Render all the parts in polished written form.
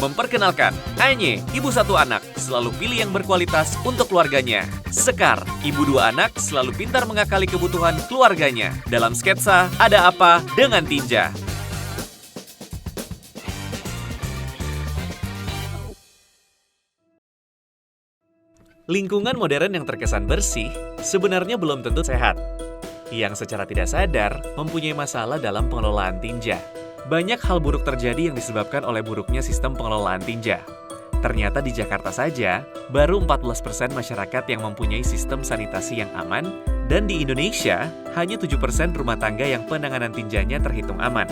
Memperkenalkan, Anye, ibu satu anak, selalu pilih yang berkualitas untuk keluarganya. Sekar, ibu dua anak, selalu pintar mengakali kebutuhan keluarganya. Dalam sketsa, ada apa dengan tinja? Lingkungan modern yang terkesan bersih sebenarnya belum tentu sehat, yang secara tidak sadar mempunyai masalah dalam pengelolaan tinja. Banyak hal buruk terjadi yang disebabkan oleh buruknya sistem pengelolaan tinja. Ternyata di Jakarta saja, baru 14% masyarakat yang mempunyai sistem sanitasi yang aman, dan di Indonesia, hanya 7% rumah tangga yang penanganan tinjanya terhitung aman.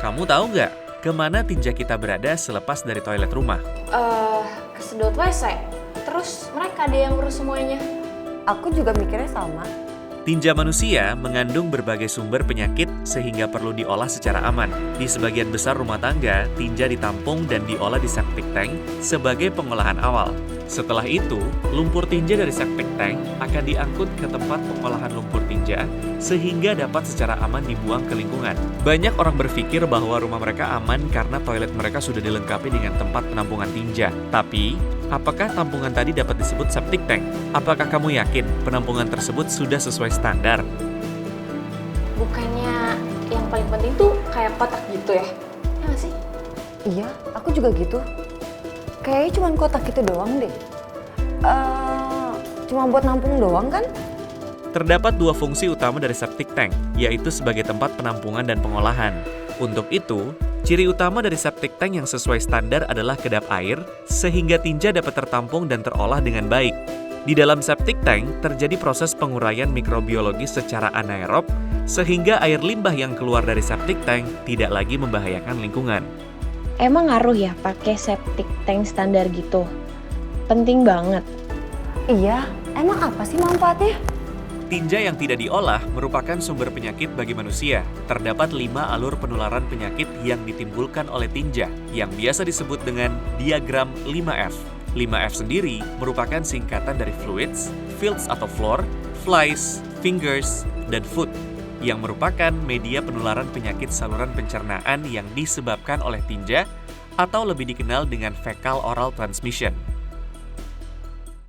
Kamu tahu nggak, kemana tinja kita berada selepas dari toilet rumah? Kesedot WC. Terus mereka ada yang urus semuanya. Aku juga mikirnya sama. Tinja manusia mengandung berbagai sumber penyakit sehingga perlu diolah secara aman. Di sebagian besar rumah tangga, tinja ditampung dan diolah di septic tank sebagai pengolahan awal. Setelah itu, lumpur tinja dari septic tank akan diangkut ke tempat pengolahan lumpur tinja sehingga dapat secara aman dibuang ke lingkungan. Banyak orang berpikir bahwa rumah mereka aman karena toilet mereka sudah dilengkapi dengan tempat penampungan tinja. Tapi, apakah tampungan tadi dapat disebut septic tank? Apakah kamu yakin penampungan tersebut sudah sesuai standar? Bukannya yang paling penting tuh kayak kotak gitu ya? Ya nggak sih? Iya, aku juga gitu. Kayaknya cuma kotak itu doang deh. Cuma buat nampung doang kan? Terdapat dua fungsi utama dari septic tank, yaitu sebagai tempat penampungan dan pengolahan. Untuk itu, ciri utama dari septic tank yang sesuai standar adalah kedap air, sehingga tinja dapat tertampung dan terolah dengan baik. Di dalam septic tank, terjadi proses penguraian mikrobiologis secara anaerob, sehingga air limbah yang keluar dari septic tank tidak lagi membahayakan lingkungan. Emang ngaruh ya pakai septic tank standar gitu? Penting banget. Iya, emang apa sih manfaatnya? Tinja yang tidak diolah merupakan sumber penyakit bagi manusia. Terdapat 5 alur penularan penyakit yang ditimbulkan oleh tinja, yang biasa disebut dengan diagram 5F. 5F sendiri merupakan singkatan dari fluids, fields atau floor, flies, fingers, dan food, yang merupakan media penularan penyakit saluran pencernaan yang disebabkan oleh tinja atau lebih dikenal dengan fecal oral transmission.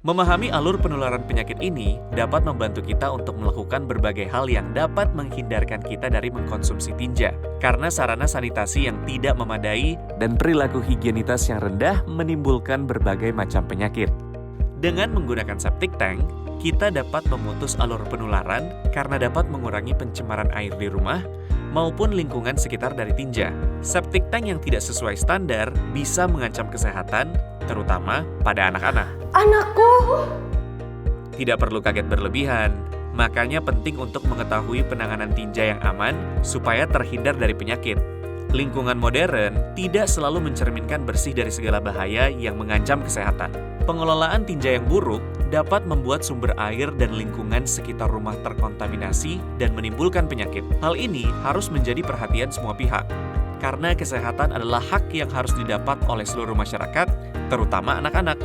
Memahami alur penularan penyakit ini dapat membantu kita untuk melakukan berbagai hal yang dapat menghindarkan kita dari mengkonsumsi tinja, karena sarana sanitasi yang tidak memadai dan perilaku higienitas yang rendah menimbulkan berbagai macam penyakit. Dengan menggunakan septic tank, kita dapat memutus alur penularan karena dapat mengurangi pencemaran air di rumah maupun lingkungan sekitar dari tinja. Septic tank yang tidak sesuai standar bisa mengancam kesehatan, terutama pada anak-anak. Anakku! Tidak perlu kaget berlebihan, makanya penting untuk mengetahui penanganan tinja yang aman supaya terhindar dari penyakit. Lingkungan modern tidak selalu mencerminkan bersih dari segala bahaya yang mengancam kesehatan. Pengelolaan tinja yang buruk dapat membuat sumber air dan lingkungan sekitar rumah terkontaminasi dan menimbulkan penyakit. Hal ini harus menjadi perhatian semua pihak, karena kesehatan adalah hak yang harus didapat oleh seluruh masyarakat, terutama anak-anak.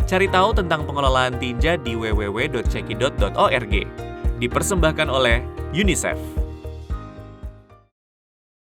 Cari tahu tentang pengelolaan tinja di www.cekidot.org. Dipersembahkan oleh UNICEF.